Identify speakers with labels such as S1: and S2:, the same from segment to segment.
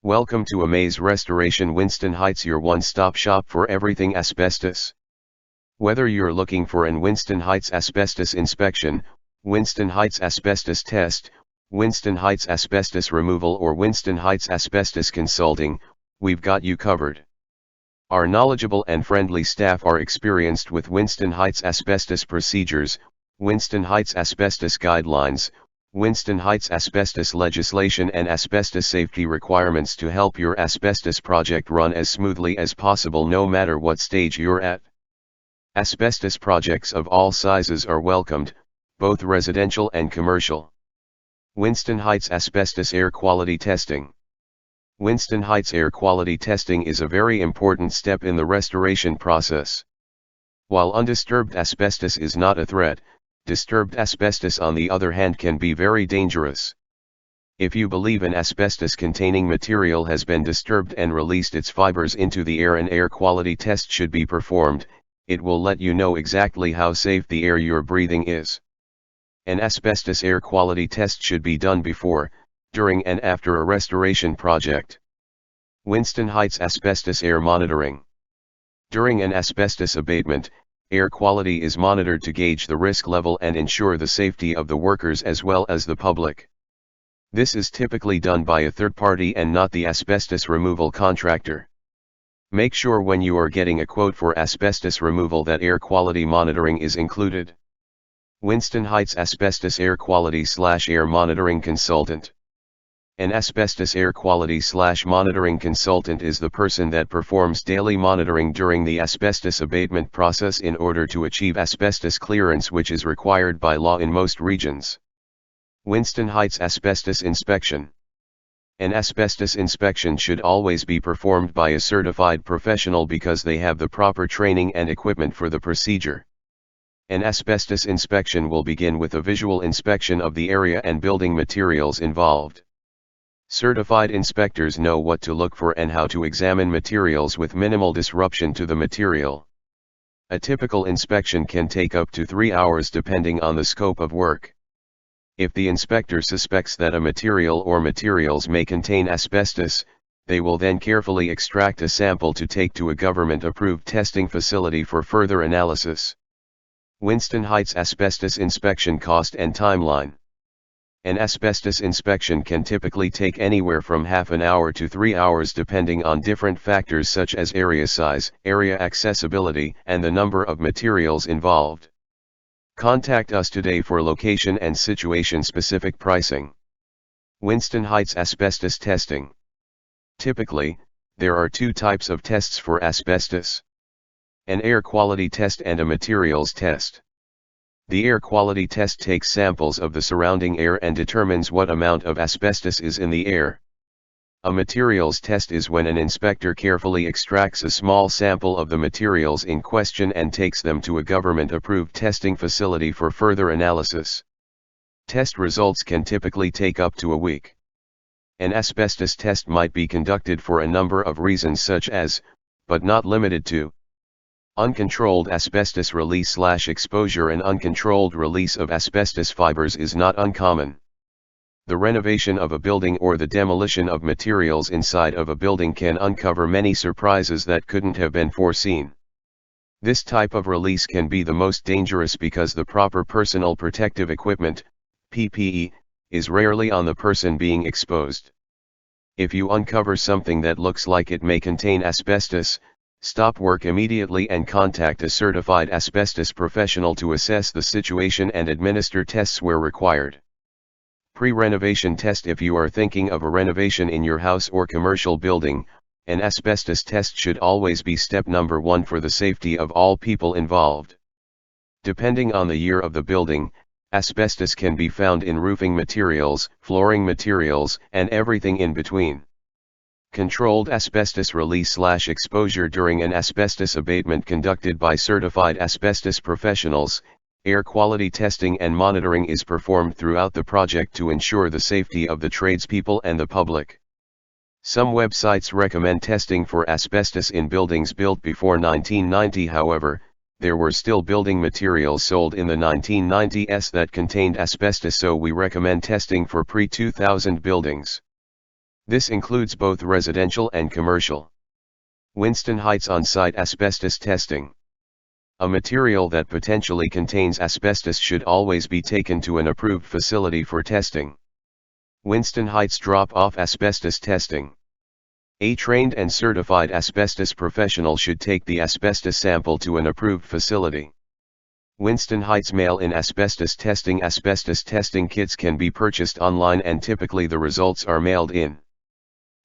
S1: Welcome to Amaze Restoration Winston Heights, your one-stop shop for everything asbestos. Whether you're looking for an Winston Heights asbestos inspection, Winston Heights asbestos test, Winston Heights asbestos removal, or Winston Heights asbestos consulting, we've got you covered. Our knowledgeable and friendly staff are experienced with Winston Heights asbestos procedures, Winston Heights asbestos guidelines, Winston Heights asbestos legislation and asbestos safety requirements to help your asbestos project run as smoothly as possible no matter what stage you're at. Asbestos projects of all sizes are welcomed, both residential and commercial. Winston Heights Asbestos Air Quality Testing. Winston Heights air quality testing is a very important step in the restoration process. While undisturbed asbestos is not a threat, disturbed asbestos on the other hand can be very dangerous. If you believe an asbestos-containing material has been disturbed and released its fibers into the air, an air quality test should be performed. It will let you know exactly how safe the air you're breathing is. An asbestos air quality test should be done before, during and after a restoration project. Winston Heights Asbestos Air Monitoring. During an asbestos abatement, air quality is monitored to gauge the risk level and ensure the safety of the workers as well as the public. This is typically done by a third party and not the asbestos removal contractor. Make sure when you are getting a quote for asbestos removal that air quality monitoring is included. Winston Heights Asbestos Air Quality/Air Monitoring Consultant. An asbestos air quality/monitoring consultant is the person that performs daily monitoring during the asbestos abatement process in order to achieve asbestos clearance, which is required by law in most regions. Winston Heights Asbestos Inspection. An asbestos inspection should always be performed by a certified professional because they have the proper training and equipment for the procedure. An asbestos inspection will begin with a visual inspection of the area and building materials involved. Certified inspectors know what to look for and how to examine materials with minimal disruption to the material. A typical inspection can take up to 3 hours depending on the scope of work. If the inspector suspects that a material or materials may contain asbestos, they will then carefully extract a sample to take to a government-approved testing facility for further analysis. Winston Heights Asbestos Inspection Cost and Timeline. An asbestos inspection can typically take anywhere from half an hour to 3 hours depending on different factors such as area size, area accessibility, and the number of materials involved. Contact us today for location and situation-specific pricing. Winston Heights Asbestos Testing. Typically, there are 2 types of tests for asbestos: an air quality test and a materials test. The air quality test takes samples of the surrounding air and determines what amount of asbestos is in the air. A materials test is when an inspector carefully extracts a small sample of the materials in question and takes them to a government-approved testing facility for further analysis. Test results can typically take up to a week. An asbestos test might be conducted for a number of reasons such as, but not limited to, uncontrolled asbestos release/exposure. An uncontrolled release of asbestos fibers is not uncommon. The renovation of a building or the demolition of materials inside of a building can uncover many surprises that couldn't have been foreseen. This type of release can be the most dangerous because the proper personal protective equipment, PPE, is rarely on the person being exposed. If you uncover something that looks like it may contain asbestos, stop work immediately and contact a certified asbestos professional to assess the situation and administer tests where required. Pre-renovation test. If you are thinking of a renovation in your house or commercial building, an asbestos test should always be step number 1 for the safety of all people involved. Depending on the year of the building, asbestos can be found in roofing materials, flooring materials, and everything in between. Controlled asbestos release/exposure. During an asbestos abatement conducted by certified asbestos professionals, air quality testing and monitoring is performed throughout the project to ensure the safety of the tradespeople and the public. Some websites recommend testing for asbestos in buildings built before 1990. However, there were still building materials sold in the 1990s that contained asbestos, so we recommend testing for pre-2000 buildings. This includes both residential and commercial. Winston Heights on-site asbestos testing. A material that potentially contains asbestos should always be taken to an approved facility for testing. Winston Heights drop-off asbestos testing. A trained and certified asbestos professional should take the asbestos sample to an approved facility. Winston Heights mail-in asbestos testing. Asbestos testing kits can be purchased online and typically the results are mailed in.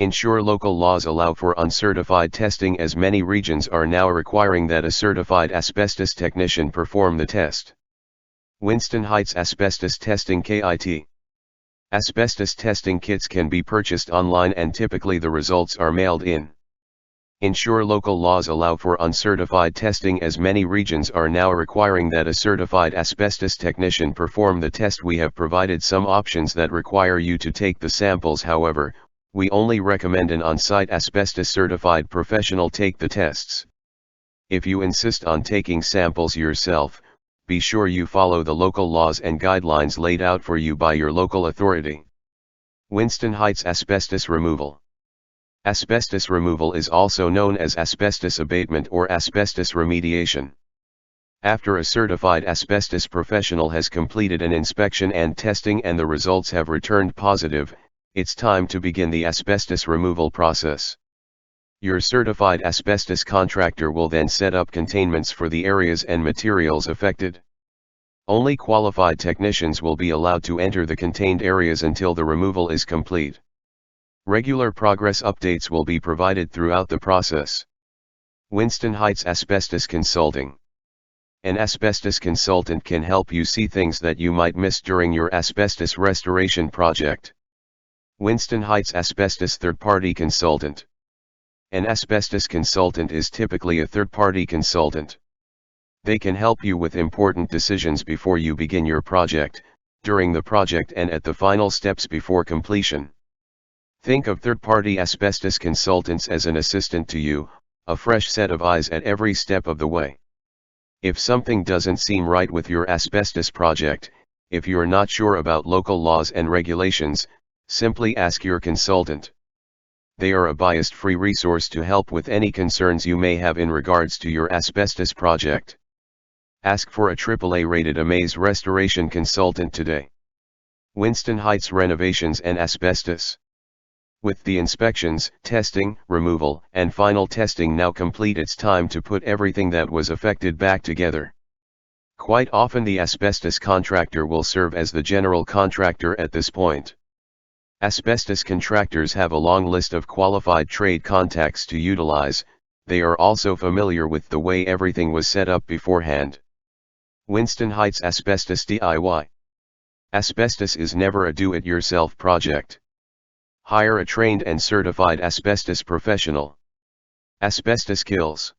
S1: Ensure local laws allow for uncertified testing, as many regions are now requiring that a certified asbestos technician perform the test. Winston Heights Asbestos Testing KIT. Asbestos testing kits can be purchased online and typically the results are mailed in. Ensure local laws allow for uncertified testing, as many regions are now requiring that a certified asbestos technician perform the test. We have provided some options that require you to take the samples, however, we only recommend an on-site asbestos certified professional take the tests. If you insist on taking samples yourself, be sure you follow the local laws and guidelines laid out for you by your local authority. Winston Heights Asbestos Removal. Asbestos removal is also known as asbestos abatement or asbestos remediation. After a certified asbestos professional has completed an inspection and testing and the results have returned positive, it's time to begin the asbestos removal process. Your certified asbestos contractor will then set up containments for the areas and materials affected. Only qualified technicians will be allowed to enter the contained areas until the removal is complete. Regular progress updates will be provided throughout the process. Winston Heights Asbestos Consulting. An asbestos consultant can help you see things that you might miss during your asbestos restoration project. Winston Heights Asbestos Third-Party Consultant. An asbestos consultant is typically a third-party consultant. They can help you with important decisions before you begin your project, during the project and at the final steps before completion. Think of third-party asbestos consultants as an assistant to you, a fresh set of eyes at every step of the way. If something doesn't seem right with your asbestos project, if you're not sure about local laws and regulations, simply ask your consultant. They are a bias-free resource to help with any concerns you may have in regards to your asbestos project. Ask for a AAA-rated Amaze restoration consultant today. Winston Heights Renovations and Asbestos. With the inspections, testing, removal, and final testing now complete, it's time to put everything that was affected back together. Quite often the asbestos contractor will serve as the general contractor at this point. Asbestos contractors have a long list of qualified trade contacts to utilize. They are also familiar with the way everything was set up beforehand. Winston Heights Asbestos DIY. Asbestos is never a do-it-yourself project. Hire a trained and certified asbestos professional. Asbestos kills.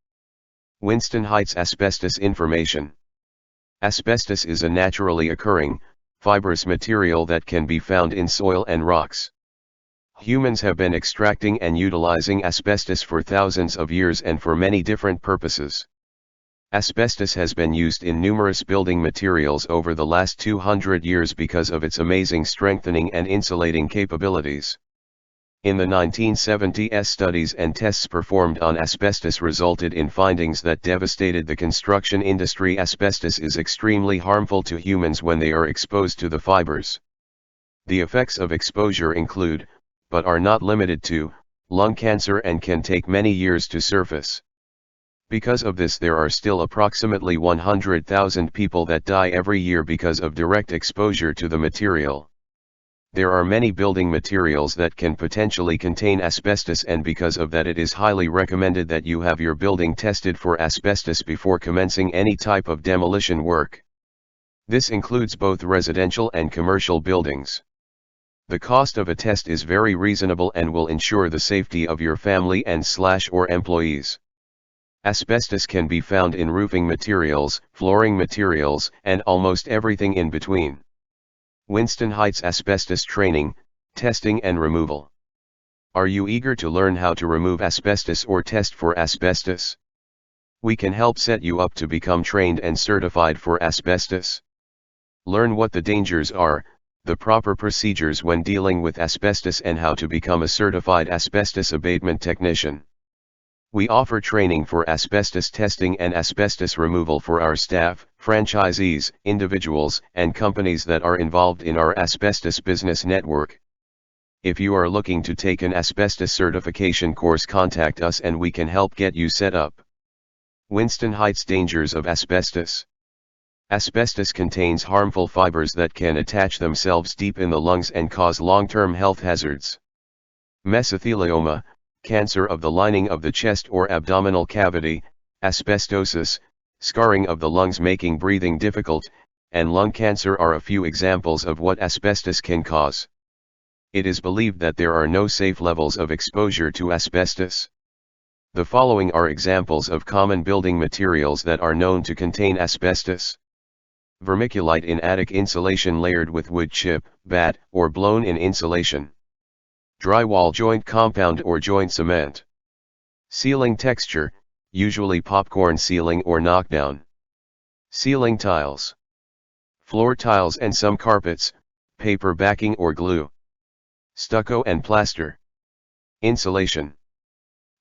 S1: Winston Heights Asbestos Information. Asbestos is a naturally occurring, fibrous material that can be found in soil and rocks. Humans have been extracting and utilizing asbestos for thousands of years and for many different purposes. Asbestos has been used in numerous building materials over the last 200 years because of its amazing strengthening and insulating capabilities. In the 1970s, studies and tests performed on asbestos resulted in findings that devastated the construction industry. Asbestos is extremely harmful to humans when they are exposed to the fibers. The effects of exposure include, but are not limited to, lung cancer and can take many years to surface. Because of this, there are still approximately 100,000 people that die every year because of direct exposure to the material. There are many building materials that can potentially contain asbestos, and because of that it is highly recommended that you have your building tested for asbestos before commencing any type of demolition work. This includes both residential and commercial buildings. The cost of a test is very reasonable and will ensure the safety of your family and/or employees. Asbestos can be found in roofing materials, flooring materials, and almost everything in between. Winston Heights Asbestos Training, Testing and Removal. Are you eager to learn how to remove asbestos or test for asbestos? We can help set you up to become trained and certified for asbestos. Learn what the dangers are, the proper procedures when dealing with asbestos and how to become a certified asbestos abatement technician. We offer training for asbestos testing and asbestos removal for our staff, franchisees, individuals, and companies that are involved in our asbestos business network. If you are looking to take an asbestos certification course, contact us and we can help get you set up. Winston Heights dangers of asbestos. Asbestos contains harmful fibers that can attach themselves deep in the lungs and cause long-term health hazards. Mesothelioma, cancer of the lining of the chest or abdominal cavity, asbestosis, scarring of the lungs making breathing difficult, and lung cancer are a few examples of what asbestos can cause. It is believed that there are no safe levels of exposure to asbestos. The following are examples of common building materials that are known to contain asbestos. Vermiculite in attic insulation layered with wood chip, batt, or blown-in insulation. Drywall joint compound or joint cement. Ceiling texture, usually popcorn ceiling or knockdown. Ceiling tiles. Floor tiles and some carpets, paper backing or glue. Stucco and plaster. Insulation.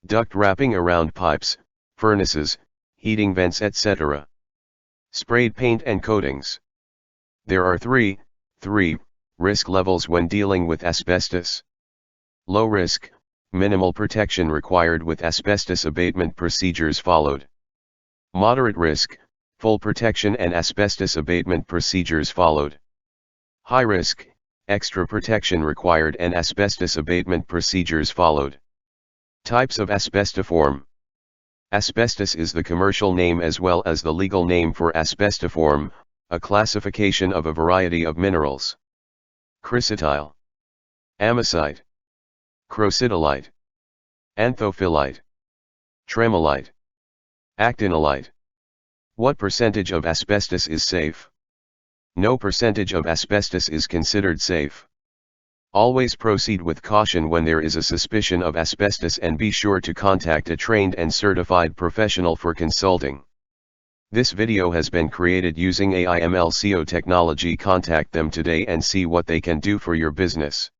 S1: Duct wrapping around pipes, furnaces, heating vents, etc. Sprayed paint and coatings. There are three risk levels when dealing with asbestos. Low risk, minimal protection required with asbestos abatement procedures followed. Moderate risk, full protection and asbestos abatement procedures followed. High risk, extra protection required and asbestos abatement procedures followed. Types of asbestiform. Asbestos is the commercial name as well as the legal name for asbestiform, a classification of a variety of minerals. Chrysotile. Amazite. Crocidolite. Anthophyllite. Tremolite. Actinolite. What percentage of asbestos is safe? No percentage of asbestos is considered safe. Always proceed with caution when there is a suspicion of asbestos and be sure to contact a trained and certified professional for consulting. This video has been created using AI/ML SEO technology. Contact them today and see what they can do for your business.